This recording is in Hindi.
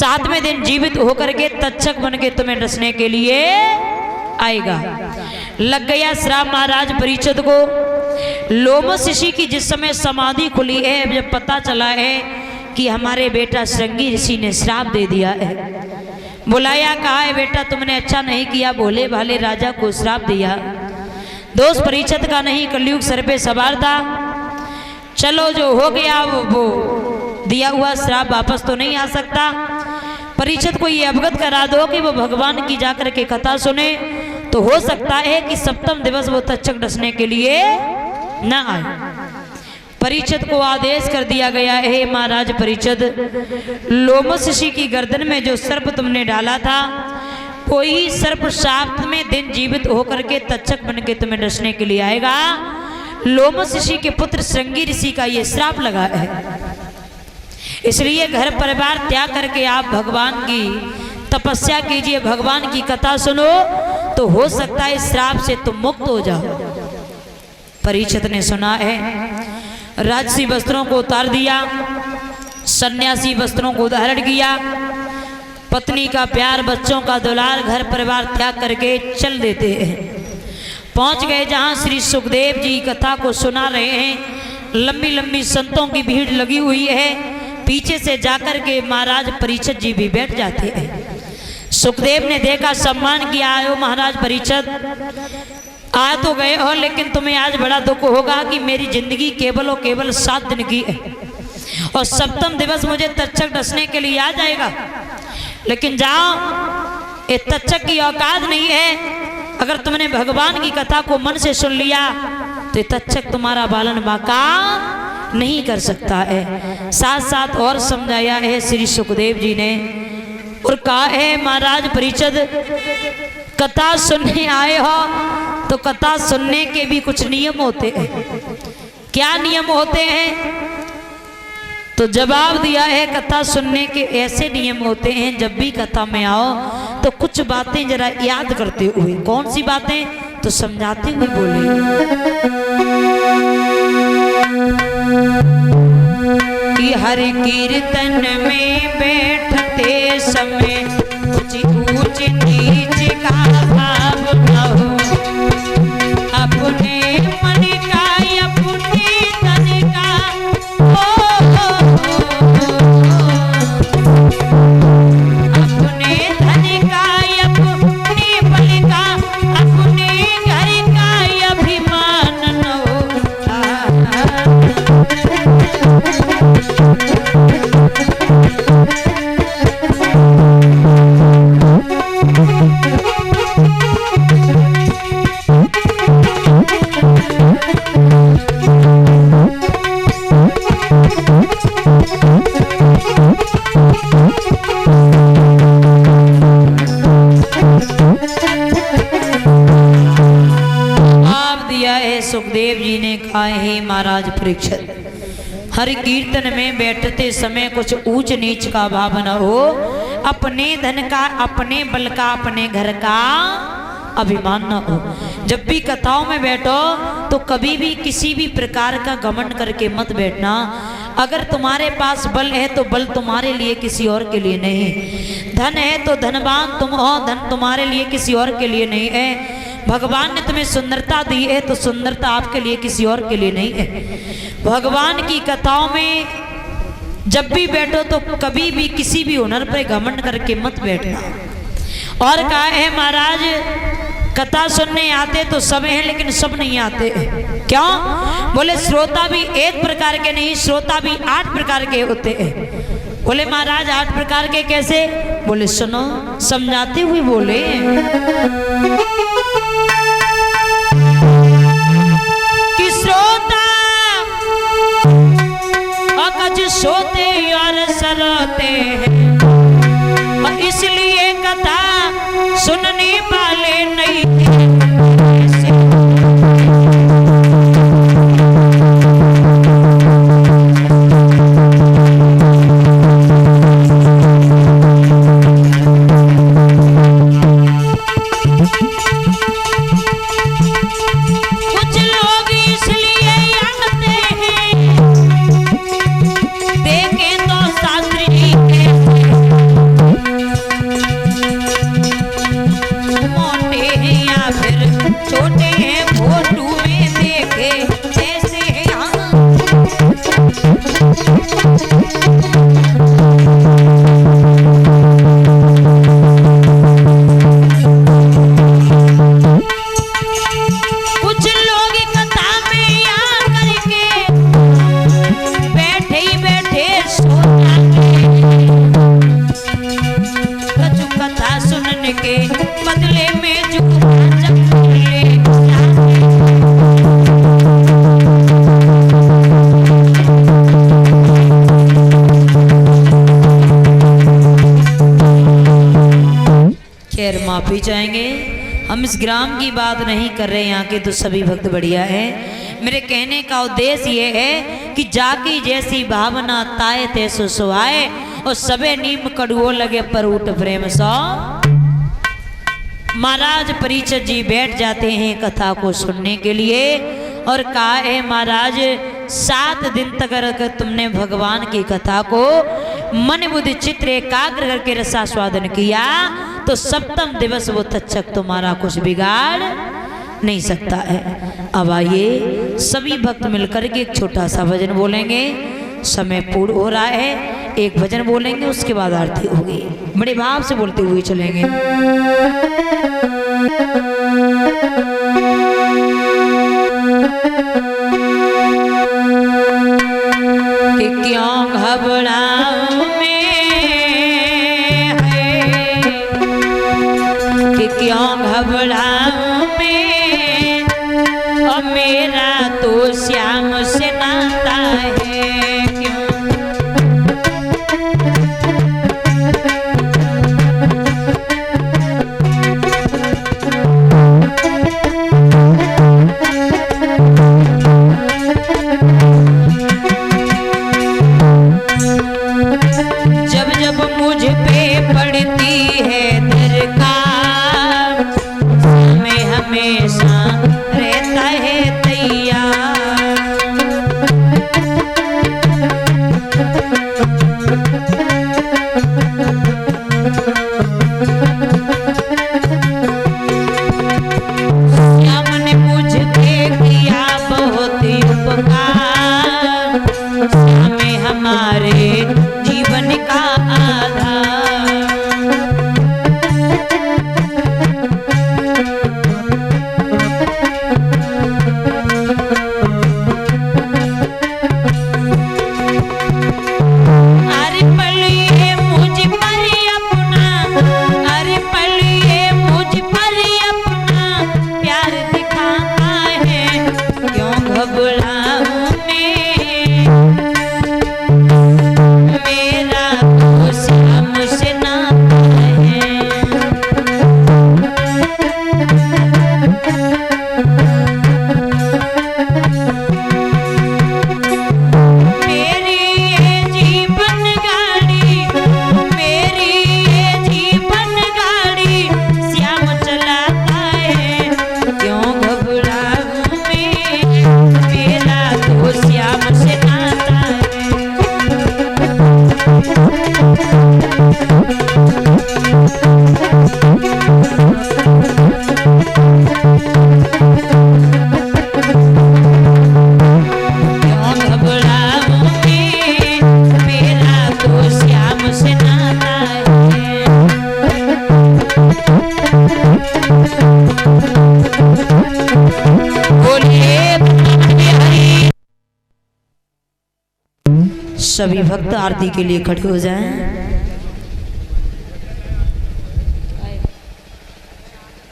7वें दिन जीवित होकर के तक्षक बन के तुम्हें डसने के लिए आएगा। लग गया श्राप महाराज परीक्षित को। लोमस ऋषि की जिस समय समाधि खुली है, जब पता चला है कि हमारे बेटा श्रृंगी ऋषि ने श्राप दे दिया है, बुलाया, कहा है बेटा तुमने अच्छा नहीं किया, भोले भाले राजा को श्राप दिया। दोष परीक्षित का नहीं, कलयुग सर पे सवार था। चलो जो हो गया वो दिया हुआ श्राप वापस तो नहीं आ सकता। परीक्षित को ये अवगत करा दो कि वो भगवान की जाकर के कथा सुने, तो हो सकता है कि 7वें दिवस वो तक्षक डसने के लिए न आए। परीक्षित को आदेश कर दिया गया है, महाराज परीक्षित, लोमस ऋषि की गर्दन में जो सर्प तुमने डाला था, कोई सर्प 7वें दिन जीवित होकर के तक्षक बन के तुम्हें डसने के लिए आएगा। लोमस ऋषि के पुत्र श्रृंगी ऋषि का ये श्राप लगा है, इसलिए घर परिवार त्याग करके आप भगवान की तपस्या कीजिए, भगवान की कथा सुनो, तो हो सकता है इस श्राप से तुम मुक्त हो जाओ। परीक्षित ने सुना है, राजसी वस्त्रों को उतार दिया, सन्यासी वस्त्रों को धारण किया, पत्नी का प्यार, बच्चों का दुलार, घर परिवार त्याग करके चल देते हैं। पहुंच गए जहां श्री सुखदेव जी कथा को सुना रहे हैं। लंबी लंबी संतों की भीड़ लगी हुई है। पीछे से जाकर के महाराज परीक्षित जी भी बैठ जाते हैं। सुखदेव ने देखा, सम्मान किया, आयो महाराज परीक्षित, आ तो गए हो, लेकिन तुम्हें आज बड़ा दुख होगा कि मेरी जिंदगी केवल और केवल 7 दिन की है और 7वें दिवस मुझे तक्षक डसने के लिए आ जाएगा। लेकिन जाओ, ये तक्षक की औकात नहीं है। अगर तुमने भगवान की कथा को मन से सुन लिया तो ये तक्षक तुम्हारा पालन बाका नहीं कर सकता है। साथ साथ और समझाया है श्री सुखदेव जी ने और कहा है, महाराज परीक्षित, कथा सुनने आए हो तो कथा सुनने के भी कुछ नियम होते हैं। क्या नियम होते हैं? तो जवाब दिया है, कथा सुनने के ऐसे नियम होते हैं, जब भी कथा में आओ तो कुछ बातें जरा याद करते हुए। कौन सी बातें? तो समझाते हुए बोले कि हर कीर्तन में बैठते समय कुछ ऊंच नीच का भाव न हो, अपने मन का अपने तन का अपने धन का अपने बल का अपने घर का अभिमान न हो। सुखदेव जी ने कहा है, महाराज परीक्षित, हर कीर्तन में बैठते समय कुछ ऊंच नीच का भाव न हो, अपने धन का अपने बल का अपने घर का अभिमान न हो। जब भी कथाओं में बैठो तो कभी भी किसी भी प्रकार का घमंड करके मत बैठना। अगर तुम्हारे पास बल है तो बल तुम्हारे लिए, किसी और के लिए नहीं। धन है तो धनवान तुम हो, धन तुम्हारे लिए, किसी और के लिए नहीं है। भगवान ने तुम्हें सुंदरता दी है तो सुंदरता आपके लिए, किसी और के लिए नहीं है। भगवान की कथाओं में जब भी बैठो तो कभी भी किसी भी हुनर पर घमंड करके मत बैठना। और कहा है महाराज, कथा सुनने आते तो सब हैं, लेकिन सब नहीं आते। क्यों? बोले श्रोता भी एक प्रकार के नहीं, श्रोता भी 8 प्रकार के होते हैं। बोले महाराज 8 प्रकार के कैसे? बोले सुनो, समझाते हुए बोले कि श्रोता अकज सोते और सरोते हैं, और इसलिए कथा सुनने वाले नहीं थे। खैर माफ़ी चाहेंगे, हम इस ग्राम की बात नहीं कर रहे, यहाँ के तो सभी भक्त बढ़िया है। मेरे कहने का उद्देश्य ये है कि जाकी जैसी भावना ताए तैसो सुहाए, और सबे नीम कड़ुओ लगे पर उठ प्रेम सो। महाराज परीक्षित जी बैठ जाते हैं कथा को सुनने के लिए, और कहा है महाराज 7 दिन तक अगर तुमने भगवान की कथा को मन बुद्धि चित्त एकाग्र करके रसास्वादन किया तो सप्तम दिवस वो तक्षक तुम्हारा कुछ बिगाड़ नहीं सकता है। अब आइए सभी भक्त मिलकर के एक छोटा सा भजन बोलेंगे, समय पूर्ण हो रहा है। एक भजन बोलेंगे उसके बाद आरती होगी, बड़े भाव से बोलते हुए चलेंगे। कि क्यों घबराऊं मैं है, कि क्यों घबराऊं मैं, और मेरा तो श्याम से नाता है क्यों। जब जब मुझ पे पड़ती है दरकार, मैं हमेशा रहता है तैयार। श्याम ने मुझ पे किया बहुत उपकार, श्याम हमारे जीवन का आधार। अरे पलिए मुझ पर अपना, अरे पलिए मुझ पर अपना प्यार दिखाता है, क्यों घबराऊं मैं, मेरा तो श्याम से नाता है। मेरी ये जीवन गाड़ी, मेरी ये जीवन गाड़ी श्याम चलाता है, क्यों घबराऊं मैं, मेरा तो श्याम से नाता है। क्यों घबराऊं मैं, मेरा तो श्याम से नाता है। बोलिए हरि। सभी भक्त आरती के लिए खड़े हो जाएं।